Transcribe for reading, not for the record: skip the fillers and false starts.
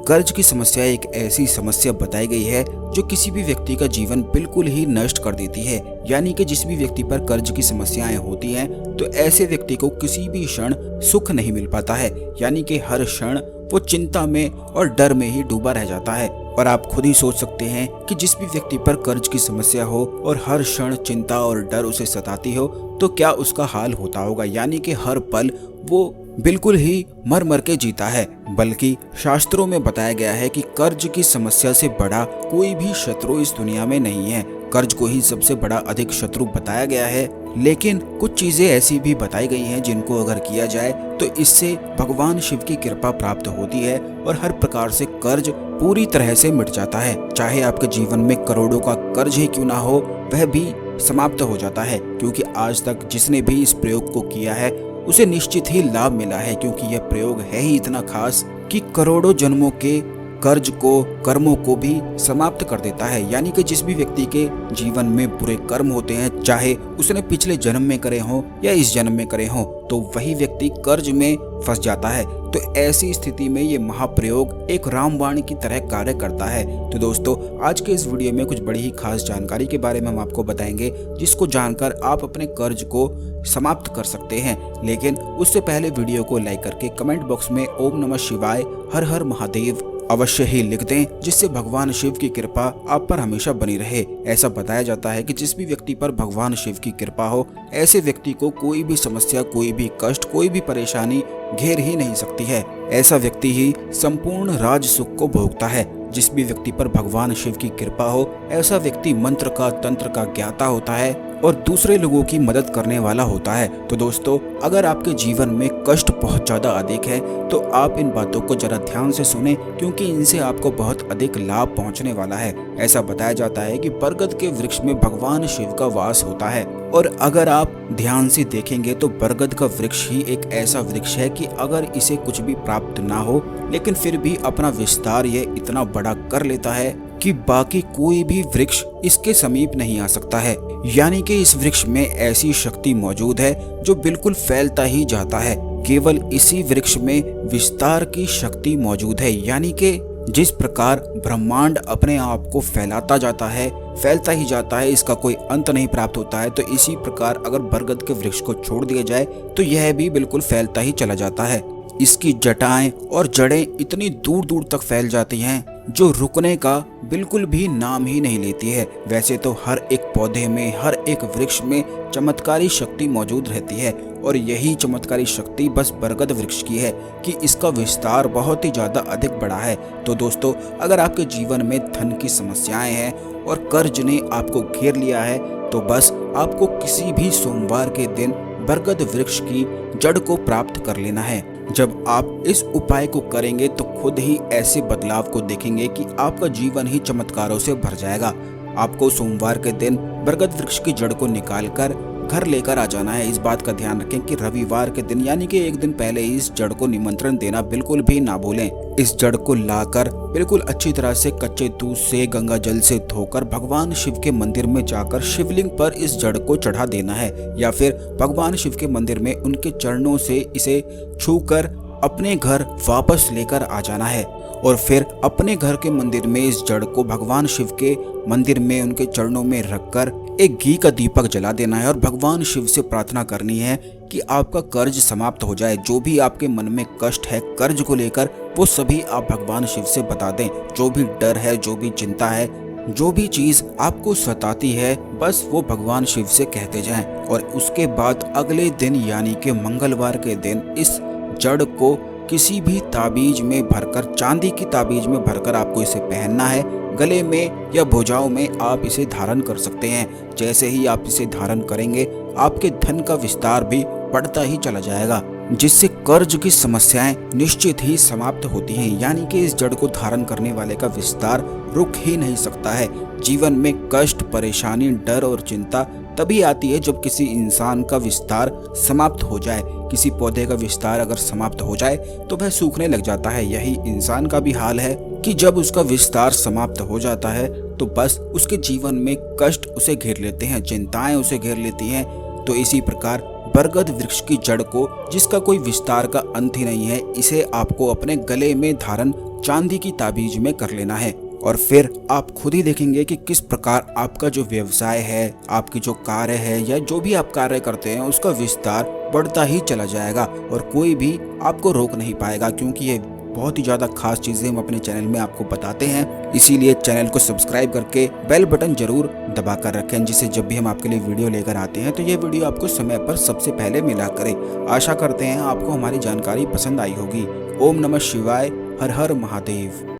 कर्ज की समस्या एक ऐसी समस्या बताई गई है जो किसी भी व्यक्ति का जीवन बिल्कुल ही नष्ट कर देती है। यानी कि जिस भी व्यक्ति पर कर्ज की समस्याएं होती हैं तो ऐसे व्यक्ति को किसी भी क्षण सुख नहीं मिल पाता है। यानी कि हर क्षण वो चिंता में और डर में ही डूबा रह जाता है। और आप खुद ही सोच सकते हैं कि जिस भी व्यक्ति पर कर्ज की समस्या हो और हर क्षण चिंता और डर उसे सताती हो तो क्या उसका हाल होता होगा। यानी कि हर पल वो बिल्कुल ही मर मर के जीता है। बल्कि शास्त्रों में बताया गया है कि कर्ज की समस्या से बड़ा कोई भी शत्रु इस दुनिया में नहीं है। कर्ज को ही सबसे बड़ा अधिक शत्रु बताया गया है। लेकिन कुछ चीजें ऐसी भी बताई गई हैं जिनको अगर किया जाए तो इससे भगवान शिव की कृपा प्राप्त होती है और हर प्रकार से कर्ज पूरी तरह से मिट जाता है। चाहे आपके जीवन में करोड़ों का कर्ज ही क्यों ना हो, वह भी समाप्त हो जाता है। क्योंकि आज तक जिसने भी इस प्रयोग को किया है उसे निश्चित ही लाभ मिला है। क्योंकि यह प्रयोग है ही इतना खास कि करोड़ों जन्मों के कर्ज को, कर्मों को भी समाप्त कर देता है। यानी कि जिस भी व्यक्ति के जीवन में बुरे कर्म होते हैं, चाहे उसने पिछले जन्म में करे हों या इस जन्म में करे हों, तो वही व्यक्ति कर्ज में फंस जाता है। तो ऐसी स्थिति में ये महाप्रयोग एक रामबाण की तरह कार्य करता है। तो दोस्तों, आज के इस वीडियो में कुछ बड़ी ही खास जानकारी के बारे में हम आपको बताएंगे जिसको जानकर आप अपने कर्ज को समाप्त कर सकते हैं। लेकिन उससे पहले वीडियो को लाइक करके कमेंट बॉक्स में ओम नमः शिवाय, हर हर महादेव अवश्य ही लिख दें, जिससे भगवान शिव की कृपा आप पर हमेशा बनी रहे। ऐसा बताया जाता है कि जिस भी व्यक्ति पर भगवान शिव की कृपा हो, ऐसे व्यक्ति को कोई भी समस्या, कोई भी कष्ट, कोई भी परेशानी घेर ही नहीं सकती है। ऐसा व्यक्ति ही संपूर्ण राज सुख को भोगता है। जिस भी व्यक्ति पर भगवान शिव की कृपा हो, ऐसा व्यक्ति मंत्र का, तंत्र का ज्ञाता होता है और दूसरे लोगों की मदद करने वाला होता है। तो दोस्तों, अगर आपके जीवन में कष्ट बहुत ज्यादा अधिक है तो आप इन बातों को जरा ध्यान से सुने, क्योंकि इनसे आपको बहुत अधिक लाभ पहुंचने वाला है। ऐसा बताया जाता है कि बरगद के वृक्ष में भगवान शिव का वास होता है। और अगर आप ध्यान से देखेंगे तो बरगद का वृक्ष ही एक ऐसा वृक्ष है कि अगर इसे कुछ भी प्राप्त ना हो, लेकिन फिर भी अपना विस्तार ये इतना बड़ा कर लेता है कि बाकी कोई भी वृक्ष इसके समीप नहीं आ सकता है। यानी कि इस वृक्ष में ऐसी शक्ति मौजूद है जो बिल्कुल फैलता ही जाता है। केवल इसी वृक्ष में विस्तार की शक्ति मौजूद है। यानी कि जिस प्रकार ब्रह्मांड अपने आप को फैलाता जाता है, फैलता ही जाता है, इसका कोई अंत नहीं प्राप्त होता है, तो इसी प्रकार अगर बरगद के वृक्ष को छोड़ दिया जाए तो यह भी बिल्कुल फैलता ही चला जाता है। इसकी जटाएं और जड़ें इतनी दूर दूर तक फैल जाती हैं जो रुकने का बिल्कुल भी नाम ही नहीं लेती है। वैसे तो हर एक पौधे में, हर एक वृक्ष में चमत्कारी शक्ति मौजूद रहती है और यही चमत्कारी शक्ति बस बरगद वृक्ष की है कि इसका विस्तार बहुत ही ज्यादा अधिक बड़ा है। तो दोस्तों, अगर आपके जीवन में धन की समस्याएं हैं और कर्ज ने आपको घेर लिया है तो बस आपको किसी भी सोमवार के दिन बरगद वृक्ष की जड़ को प्राप्त कर लेना है। जब आप इस उपाय को करेंगे तो खुद ही ऐसे बदलाव को देखेंगे कि आपका जीवन ही चमत्कारों से भर जाएगा। आपको सोमवार के दिन बरगद वृक्ष की जड़ को निकालकर घर लेकर आ जाना है। इस बात का ध्यान रखें कि रविवार के दिन, यानी कि एक दिन पहले इस जड़ को निमंत्रण देना बिल्कुल भी ना भूलें। इस जड़ को लाकर बिल्कुल अच्छी तरह से कच्चे दूध से, गंगा जल से धोकर भगवान शिव के मंदिर में जाकर शिवलिंग पर इस जड़ को चढ़ा देना है, या फिर भगवान शिव के मंदिर में उनके चरणों से इसे छूकर अपने घर वापस लेकर आ जाना है। और फिर अपने घर के मंदिर में इस जड़ को भगवान शिव के मंदिर में उनके चरणों में रखकर एक घी का दीपक जला देना है और भगवान शिव से प्रार्थना करनी है कि आपका कर्ज समाप्त हो जाए। जो भी आपके मन में कष्ट है कर्ज को लेकर, वो सभी आप भगवान शिव से बता दें। जो भी डर है, जो भी चिंता है, जो भी चीज आपको सताती है, बस वो भगवान शिव से कहते जाएं। और उसके बाद अगले दिन, यानी कि मंगलवार के दिन, इस जड़ को किसी भी ताबीज में भरकर, चांदी की ताबीज में भरकर आपको इसे पहनना है। गले में या भुजाओं में आप इसे धारण कर सकते हैं। जैसे ही आप इसे धारण करेंगे, आपके धन का विस्तार भी बढ़ता ही चला जाएगा, जिससे कर्ज की समस्याएं निश्चित ही समाप्त होती हैं। यानी कि इस जड़ को धारण करने वाले का विस्तार रुक ही नहीं सकता है। जीवन में कष्ट, परेशानी, डर और चिंता तभी आती है जब किसी इंसान का विस्तार समाप्त हो जाए। किसी पौधे का विस्तार अगर समाप्त हो जाए तो वह सूखने लग जाता है। यही इंसान का भी हाल है कि जब उसका विस्तार समाप्त हो जाता है तो बस उसके जीवन में कष्ट उसे घेर लेते हैं, चिंताएं उसे घेर लेती हैं। तो इसी प्रकार बरगद वृक्ष की जड़ को, जिसका कोई विस्तार का अंत ही नहीं है, इसे आपको अपने गले में धारण चांदी की ताबीज में कर लेना है। और फिर आप खुद ही देखेंगे कि किस प्रकार आपका जो व्यवसाय है, आपकी जो कार्य है या जो भी आप कार्य करते हैं उसका विस्तार बढ़ता ही चला जाएगा और कोई भी आपको रोक नहीं पाएगा, क्योंकि ये बहुत ही ज़्यादा खास चीज़ें हम अपने चैनल में आपको बताते हैं। इसीलिए चैनल को सब्सक्राइब करके बेल बटन जरूर दबा कर रखें, जिससे जब भी हम आपके लिए वीडियो लेकर आते हैं तो ये वीडियो आपको समय पर सबसे पहले मिला करे। आशा करते हैं आपको हमारी जानकारी पसंद आई होगी। ओम नमः शिवाय, हर हर महादेव।